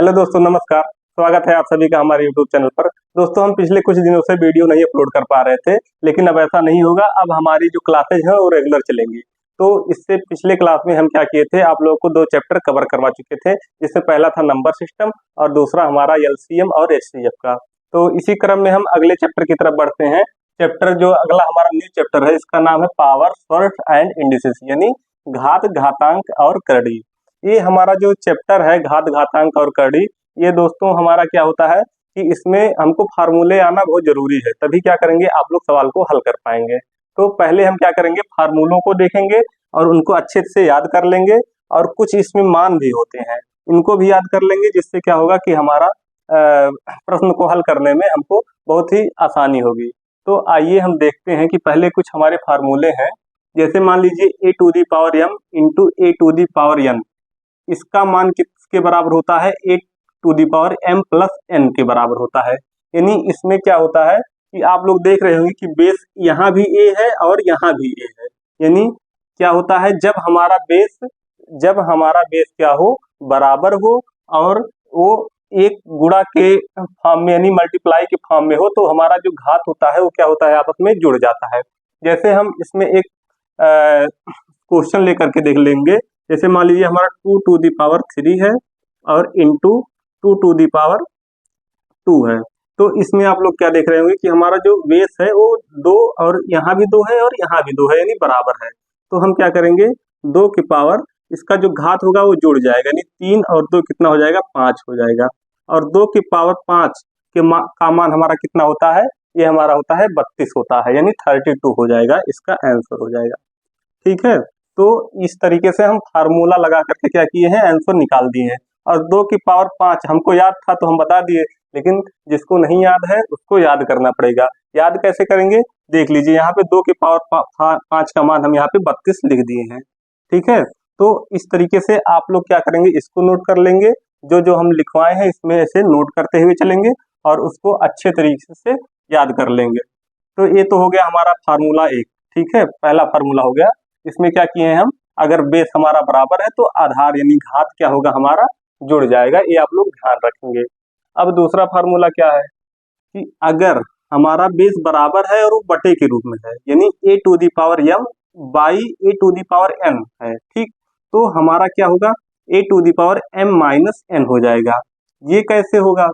Hello दोस्तों, नमस्कार। स्वागत है आप सभी का हमारे यूट्यूब चैनल पर। दोस्तों, हम पिछले कुछ दिनों से वीडियो नहीं अपलोड कर पा रहे थे, लेकिन अब ऐसा नहीं होगा। अब हमारी जो क्लासेज हैं वो रेगुलर चलेंगी। तो इससे पिछले क्लास में हम क्या किए थे, आप लोगों को 2 चैप्टर कवर करवा चुके थे, जिसमें पहला था नंबर सिस्टम और दूसरा हमारा एलसीएम और एचसीएफ का। तो इसी क्रम में हम अगले चैप्टर की तरफ बढ़ते हैं। चैप्टर जो अगला हमारा न्यू चैप्टर है, इसका नाम है पावर, सॉर्ट एंड इंडिसेस, यानी घात, घातांक और करड़ी। ये हमारा जो चैप्टर है घात, घातांक और करड़ी, ये दोस्तों हमारा क्या होता है कि इसमें हमको फार्मूले आना बहुत जरूरी है, तभी क्या करेंगे आप लोग सवाल को हल कर पाएंगे। तो पहले हम क्या करेंगे, फार्मूलों को देखेंगे और उनको अच्छे से याद कर लेंगे, और कुछ इसमें मान भी होते हैं, इनको भी याद कर लेंगे, जिससे क्या होगा कि हमारा प्रश्न को हल करने में हमको बहुत ही आसानी होगी। तो आइए हम देखते हैं कि पहले कुछ हमारे फार्मूले हैं। जैसे मान लीजिए a to the power m into a to the power n, इसका मान किसके बराबर होता है, a to the power m plus n के बराबर होता है। यानी इसमें क्या होता है कि आप लोग देख रहे होंगे कि बेस यहाँ भी a है और यहाँ भी a है। यानी क्या होता है, जब हमारा बेस क्या हो, बराबर हो, और वो एक गुणा के फॉर्म में यानी मल्टीप्लाई के फॉर्म में हो, तो हमारा जो घात होता है वो क्या होता है, आपस में जुड़ जाता है। जैसे हम इसमें एक क्वेश्चन लेकर के देख लेंगे। जैसे मान लीजिए हमारा 2 टू दी पावर 3 है और इंटू 2 टू दी पावर 2 है। तो इसमें आप लोग क्या देख रहे होंगे कि हमारा जो बेस है वो 2 और यहाँ भी 2 है और यहाँ भी 2 है, यानी बराबर है। तो हम क्या करेंगे, 2 की पावर, इसका जो घात होगा वो जुड़ जाएगा, यानी 3 और 2 कितना हो जाएगा, 5 हो जाएगा। और 2 की पावर 5 का मान हमारा कितना होता है, ये हमारा होता है 32 होता है, यानी 32 हो जाएगा, इसका आंसर हो जाएगा। ठीक है, तो इस तरीके से हम फार्मूला लगा करके क्या किए हैं, आंसर निकाल दिए हैं। और 2 की पावर 5 हमको याद था तो हम बता दिए, लेकिन जिसको नहीं याद है उसको याद करना पड़ेगा। याद कैसे करेंगे, देख लीजिए, यहाँ पे 2 की पावर 5 का मान हम यहाँ पे 32 लिख दिए हैं। ठीक है, तो इस तरीके से आप लोग क्या करेंगे, इसको नोट कर लेंगे, जो जो हम लिखवाए हैं इसमें ऐसे नोट करते हुए चलेंगे और उसको अच्छे तरीके से याद कर लेंगे। तो ये तो हो गया हमारा फार्मूला 1। ठीक है, पहला फार्मूला हो गया। इसमें क्या किए हैं हम, अगर बेस हमारा बराबर है तो आधार यानी घात क्या होगा, हमारा जुड़ जाएगा, ये आप लोग ध्यान रखेंगे। अब दूसरा फार्मूला क्या है कि अगर हमारा बेस बराबर है और वो बटे के रूप में है, यानी a to the power m by a to the power n है। ठीक, तो हमारा क्या होगा, a to the power m minus n हो जाएगा। ये कैसे होगा,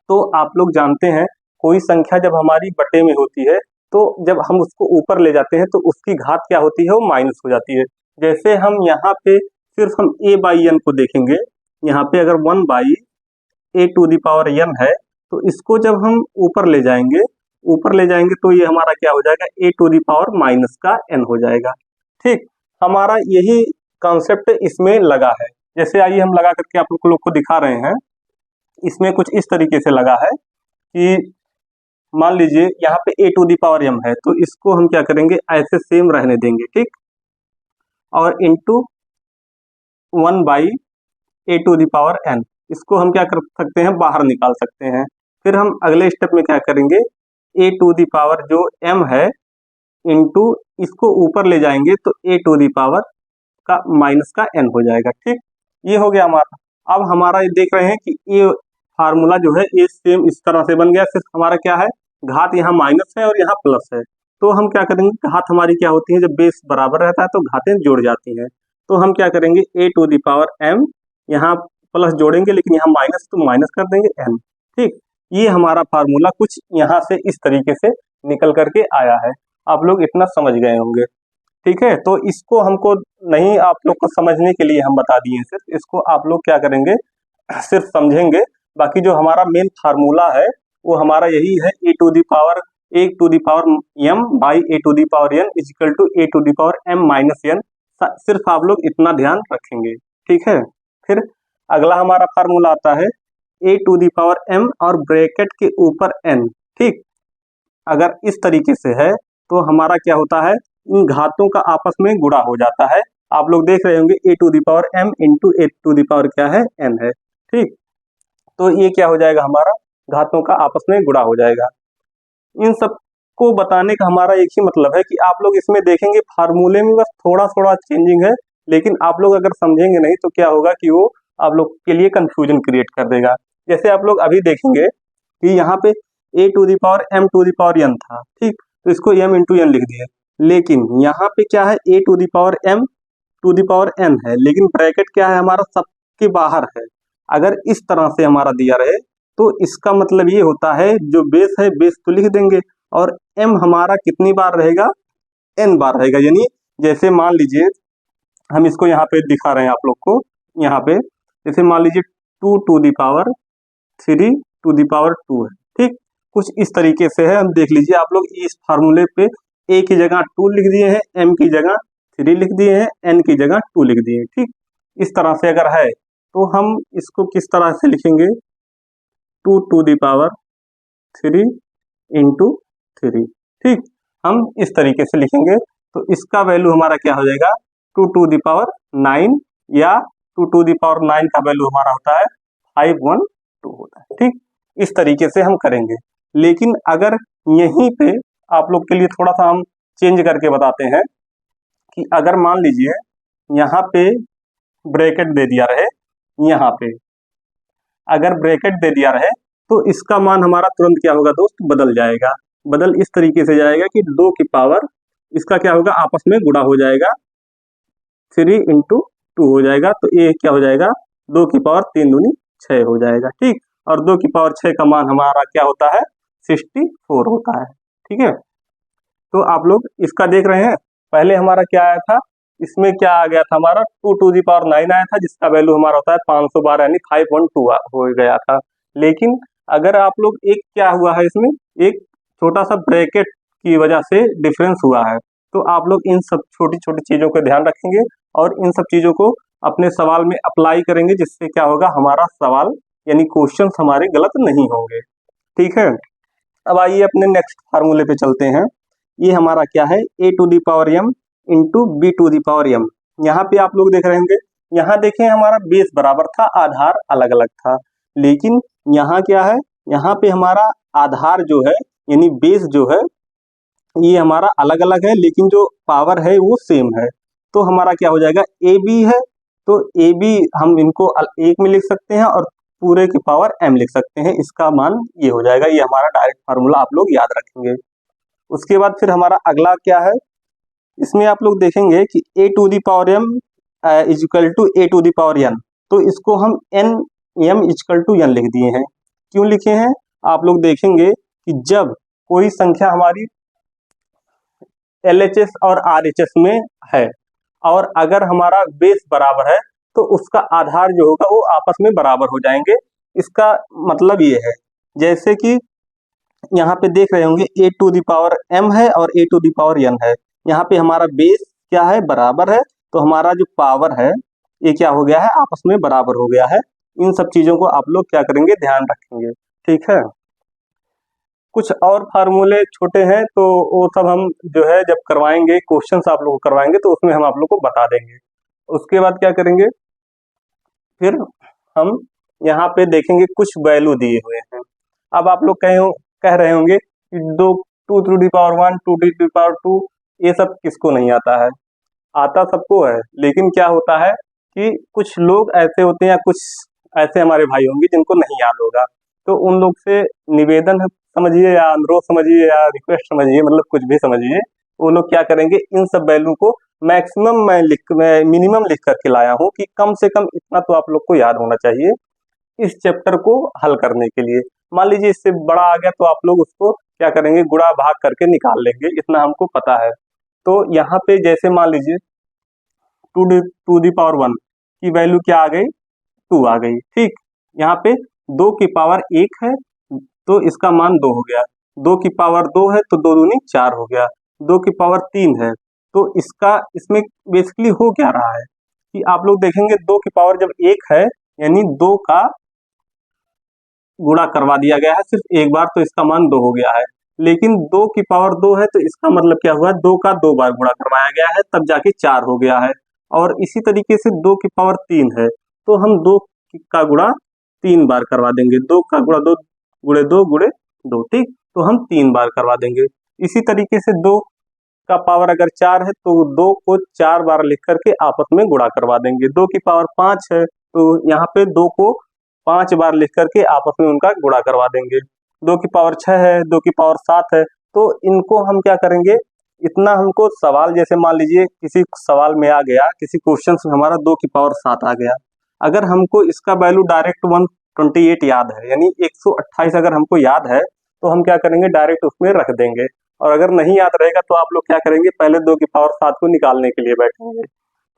तो आप लोग जानते हैं कोई संख्या जब हमारी बटे में होती है तो जब हम उसको ऊपर ले जाते हैं तो उसकी घात क्या होती है, वो माइनस हो जाती है। जैसे हम यहाँ पे सिर्फ हम a बाई n को देखेंगे, यहाँ पे अगर 1 by a to the power m है, तो इसको जब हम ऊपर ले जाएंगे तो ये हमारा क्या हो जाएगा, a to the power minus का n हो जाएगा। ठीक, हमारा यही कॉन्सेप्ट इसमें लगा है। जैसे आइए हम लगा करके आप लोग को दिखा रहे हैं। इसमें कुछ इस तरीके से लगा है कि मान लीजिए यहाँ पे a to the power m है, तो इसको हम क्या करेंगे, ऐसे सेम रहने देंगे। ठीक, और into 1 by a to the power n, इसको हम क्या कर सकते हैं, बाहर निकाल सकते हैं। फिर हम अगले स्टेप में क्या करेंगे, a टू दी पावर जो m है इंटू इसको ऊपर ले जाएंगे तो a टू दी पावर का माइनस का n हो जाएगा। ठीक, ये हो गया हमारा। अब हमारा ये देख रहे हैं कि ये फार्मूला जो है ये सेम इस तरह से बन गया। सिर्फ हमारा क्या है, घात यहाँ माइनस है और यहाँ प्लस है। तो हम क्या करेंगे, घात हमारी क्या होती है, जब बेस बराबर रहता है तो घातें जुड़ जाती हैं। तो हम क्या करेंगे, a to the power m, यहाँ प्लस जोड़ेंगे लेकिन यहाँ माइनस, तो माइनस कर देंगे n। ठीक, ये हमारा फार्मूला कुछ यहाँ से इस तरीके से निकल करके आया है। आप लोग इतना समझ गए होंगे। ठीक है, तो इसको हमको नहीं, आप लोग को समझने के लिए हम बता दिए, सिर्फ इसको आप लोग क्या करेंगे, सिर्फ समझेंगे। बाकी जो हमारा मेन फार्मूला है वो हमारा यही है, a to the power m by a to the power n is equal to a to the power m minus n। सिर्फ आप लोग इतना ध्यान रखेंगे। ठीक है, फिर अगला हमारा फार्मूला आता है a to the power m और ब्रैकेट के ऊपर n। ठीक, अगर इस तरीके से है तो हमारा क्या होता है, इन घातों का आपस में गुणा हो जाता है। आप लोग देख रहे होंगे a to the power m into a to the power क्या है, n है। ठीक, तो ये क्या हो जाएगा, हमारा घातों का आपस में गुणा हो जाएगा। इन सब को बताने का हमारा एक ही मतलब है कि आप लोग इसमें देखेंगे फार्मूले में बस थोड़ा थोड़ा चेंजिंग है, लेकिन आप लोग अगर समझेंगे नहीं तो क्या होगा कि वो आप लोग के लिए कंफ्यूजन क्रिएट कर देगा। जैसे आप लोग अभी देखेंगे कि यहाँ पे a to the power m to the power n था, ठीक, तो इसको m इंटू n लिख दिए। लेकिन यहाँ पे क्या है, a to the power m to the power n है, लेकिन ब्रैकेट क्या है हमारा सबके बाहर है। अगर इस तरह से हमारा दिया रहे तो इसका मतलब ये होता है जो बेस है बेस तो लिख देंगे, और m हमारा कितनी बार रहेगा, n बार रहेगा। यानी जैसे मान लीजिए हम इसको यहाँ पे दिखा रहे हैं आप लोग को, यहाँ पे जैसे मान लीजिए 2 to the power 3 to the power 2 है, ठीक, कुछ इस तरीके से है। हम देख लीजिए आप लोग इस फार्मूले पे a की जगह 2 लिख दिए हैं, m की जगह 3 लिख दिए हैं, n की जगह 2 लिख दिए हैं, ठीक। इस तरह से अगर है तो हम इसको किस तरह से लिखेंगे, 2 टू दी पावर 3 इंटू 3, ठीक, हम इस तरीके से लिखेंगे। तो इसका वैल्यू हमारा क्या हो जाएगा, 2 टू दी पावर 9, या 2 टू दी पावर 9 का वैल्यू हमारा होता है 512 होता है, ठीक। इस तरीके से हम करेंगे। लेकिन अगर यहीं पे आप लोग के लिए थोड़ा सा हम चेंज करके बताते हैं कि अगर मान लीजिए यहाँ पे ब्रैकेट दे दिया रहे, यहाँ पे अगर ब्रैकेट दे दिया रहे तो इसका मान हमारा तुरंत क्या होगा दोस्त, बदल जाएगा। बदल इस तरीके से जाएगा कि 2 की पावर इसका क्या होगा, आपस में गुणा हो जाएगा, 3 इंटू 2 हो जाएगा। तो ये क्या हो जाएगा, 2 की पावर 3 दूनी 6 हो जाएगा, ठीक। और 2 की पावर 6 का मान हमारा क्या होता है, 64 होता है, ठीक है। तो आप लोग इसका देख रहे हैं, पहले हमारा क्या आया था, इसमें क्या आ गया था हमारा 2 टू दी पावर 9 आया था, जिसका वैल्यू हमारा होता है 512 यानी 512 हो गया था। लेकिन अगर आप लोग एक क्या हुआ है, इसमें एक छोटा सा ब्रैकेट की वजह से डिफरेंस हुआ है। तो आप लोग इन सब छोटी छोटी चीज़ों को ध्यान रखेंगे और इन सब चीज़ों को अपने सवाल में अप्लाई करेंगे, जिससे क्या होगा, हमारा सवाल यानी क्वेश्चन हमारे गलत नहीं होंगे, ठीक है। अब आइए अपने नेक्स्ट फार्मूले पे चलते हैं। ये हमारा क्या है, a to the power m into b to the power m। यहाँ पे आप लोग देख रहे होंगे, यहाँ देखें हमारा बेस बराबर था, आधार अलग अलग था। लेकिन यहाँ क्या है, यहाँ पे हमारा आधार जो है यानी बेस जो है ये हमारा अलग अलग है, लेकिन जो पावर है वो सेम है। तो हमारा क्या हो जाएगा, ए बी है, तो ए बी हम इनको एक में लिख सकते हैं और पूरे की पावर m लिख सकते हैं। इसका मान ये हो जाएगा, ये हमारा डायरेक्ट फार्मूला आप लोग याद रखेंगे। उसके बाद फिर हमारा अगला क्या है, इसमें आप लोग देखेंगे कि a to the power m is equal to a to the power n। तो इसको हम n m equal to n लिख दिए हैं। क्यों लिखे हैं, आप लोग देखेंगे कि जब कोई संख्या हमारी LHS और RHS में है और अगर हमारा बेस बराबर है तो उसका आधार जो होगा वो आपस में बराबर हो जाएंगे। इसका मतलब ये है, जैसे कि यहाँ पे देख रहे होंगे a to the power m है और a to the power n है। यहाँ पे हमारा बेस क्या है, बराबर है, तो हमारा जो पावर है ये क्या हो गया है, आपस में बराबर हो गया है। इन सब चीजों को आप लोग क्या करेंगे, ध्यान रखेंगे, ठीक है। कुछ और फार्मूले छोटे हैं तो वो सब हम जो है जब करवाएंगे, क्वेश्चंस आप लोग को करवाएंगे तो उसमें हम आप लोग को बता देंगे। उसके बाद क्या करेंगे, फिर हम यहाँ पे देखेंगे कुछ वैल्यू दिए हुए हैं। अब आप लोग कह रहे होंगे कि 2 to the power 1 2 to the power 2 ये सब किसको नहीं आता है, आता सबको है। लेकिन क्या होता है कि कुछ लोग ऐसे होते हैं या कुछ ऐसे हमारे भाई होंगे जिनको नहीं याद होगा, तो उन लोग से निवेदन है समझिए या अनुरोध समझिए या रिक्वेस्ट समझिए, मतलब कुछ भी समझिए, वो लोग क्या करेंगे, इन सब वैल्यू को मैक्सिमम मैं मिनिमम लिख करके लाया हूँ कि कम से कम इतना तो आप लोग को याद होना चाहिए इस चैप्टर को हल करने के लिए। मान लीजिए इससे बड़ा आ गया तो आप लोग उसको क्या करेंगे, गुणा भाग करके निकाल लेंगे, इतना हमको पता है। तो यहाँ पे जैसे मान लीजिए 2 टू दी पावर 1 की वैल्यू क्या आ गई, 2 आ गई, ठीक। यहाँ पे 2 की पावर 1 है तो इसका मान 2 हो गया, 2 की पावर 2 है तो 2 दूनी 4 हो गया, 2 की पावर 3 है तो इसमें बेसिकली हो क्या रहा है कि आप लोग देखेंगे 2 की पावर जब 1 है यानी 2 का गुणा करवा दिया गया है सिर्फ एक बार, तो इसका मान 2 हो गया है। लेकिन 2 की पावर 2 है तो इसका मतलब क्या हुआ, 2 का 2 बार गुणा करवाया गया है तब जाके 4 हो गया है। और इसी तरीके से 2 की पावर 3 है तो हम 2 का गुणा 3 बार करवा देंगे, 2 का गुणा 2 गुणे 2 गुणे 2, ठीक, तो हम 3 बार करवा देंगे। इसी तरीके से 2 का पावर अगर 4 है तो 2 को 4 बार लिख करके आपस में गुणा करवा देंगे। 2 की पावर 5 है तो यहाँ पे 2 को 5 बार लिख करके आपस में उनका गुणा करवा देंगे। 2 की पावर 6 है, 2 की पावर 7 है, तो इनको हम क्या करेंगे, इतना हमको सवाल, जैसे मान लीजिए किसी सवाल में आ गया, किसी क्वेश्चन में हमारा 2 की पावर 7 आ गया, अगर हमको इसका वैल्यू डायरेक्ट 128 याद है, यानी 128 अगर हमको याद है, तो हम क्या करेंगे, डायरेक्ट उसमें रख देंगे। और अगर नहीं याद रहेगा तो आप लोग क्या करेंगे, पहले 2 की पावर 7 को निकालने के लिए बैठेंगे।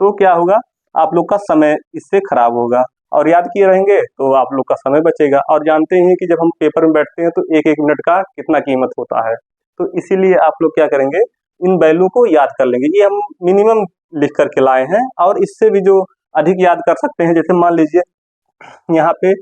तो क्या होगा, आप लोग का समय इससे खराब होगा, और याद किए रहेंगे तो आप लोग का समय बचेगा। और जानते हैं कि जब हम पेपर में बैठते हैं तो एक एक मिनट का कितना कीमत होता है, तो इसीलिए आप लोग क्या करेंगे, इन वैल्यू को याद कर लेंगे। ये हम मिनिमम लिख करके लाए हैं, और इससे भी जो अधिक याद कर सकते हैं, जैसे मान लीजिए यहाँ पे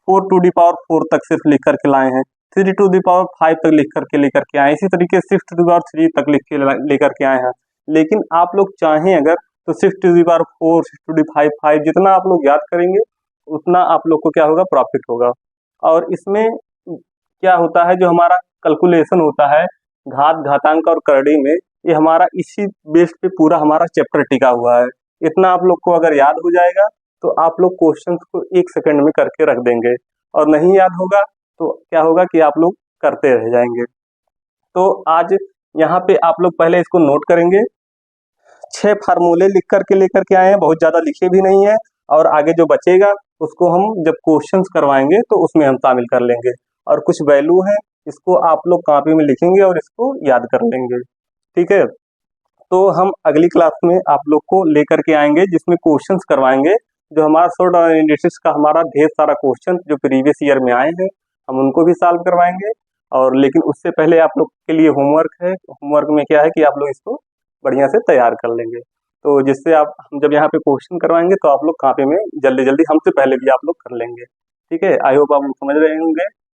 4 टू दी पावर 4 तक सिर्फ लिख करके लाए हैं, 3 टू दी पावर 5 तक लिख करके लेकर के आए, इसी तरीके से 6 टू दी पावर 3 तक लिख के लेकर के आए हैं। लेकिन आप लोग चाहें अगर तो 6 to the power 4, 6 to the 5, जितना आप लोग याद करेंगे उतना आप लोग को क्या होगा, प्रॉफिट होगा। और इसमें क्या होता है, जो हमारा कैलकुलेशन होता है घात, घातांक और करड़ी में, ये हमारा इसी बेस पे पूरा हमारा चैप्टर टिका हुआ है। इतना आप लोग को अगर याद हो जाएगा तो आप लोग क्वेश्चंस को 1 सेकंड में करके रख देंगे, और नहीं याद होगा तो क्या होगा कि आप लोग करते रह जाएंगे। तो आज यहाँ पे आप लोग पहले इसको नोट करेंगे। 6 फार्मूले लिख करके लेकर के आए हैं, बहुत ज़्यादा लिखे भी नहीं है, और आगे जो बचेगा उसको हम जब क्वेश्चंस करवाएंगे तो उसमें हम शामिल कर लेंगे। और कुछ वैल्यू है, इसको आप लोग कॉपी में लिखेंगे और इसको याद कर लेंगे, ठीक है। तो हम अगली क्लास में आप लोग को लेकर के आएंगे, जिसमें क्वेश्चंस करवाएंगे, जो हमारा शॉर्ट एनालिसिस का हमारा ढेर सारा क्वेश्चन जो प्रीवियस ईयर में आए हैं, हम उनको भी सॉल्व करवाएंगे। और लेकिन उससे पहले आप लोग के लिए होमवर्क है, होमवर्क में क्या है कि आप लोग इसको बढ़िया से तैयार कर लेंगे, तो जिससे आप, हम जब यहाँ पे क्वेश्चन करवाएंगे तो आप लोग कॉपी में जल्दी जल्दी हमसे पहले भी आप लोग कर लेंगे, ठीक है। आई होप आप लोग समझ रहे होंगे।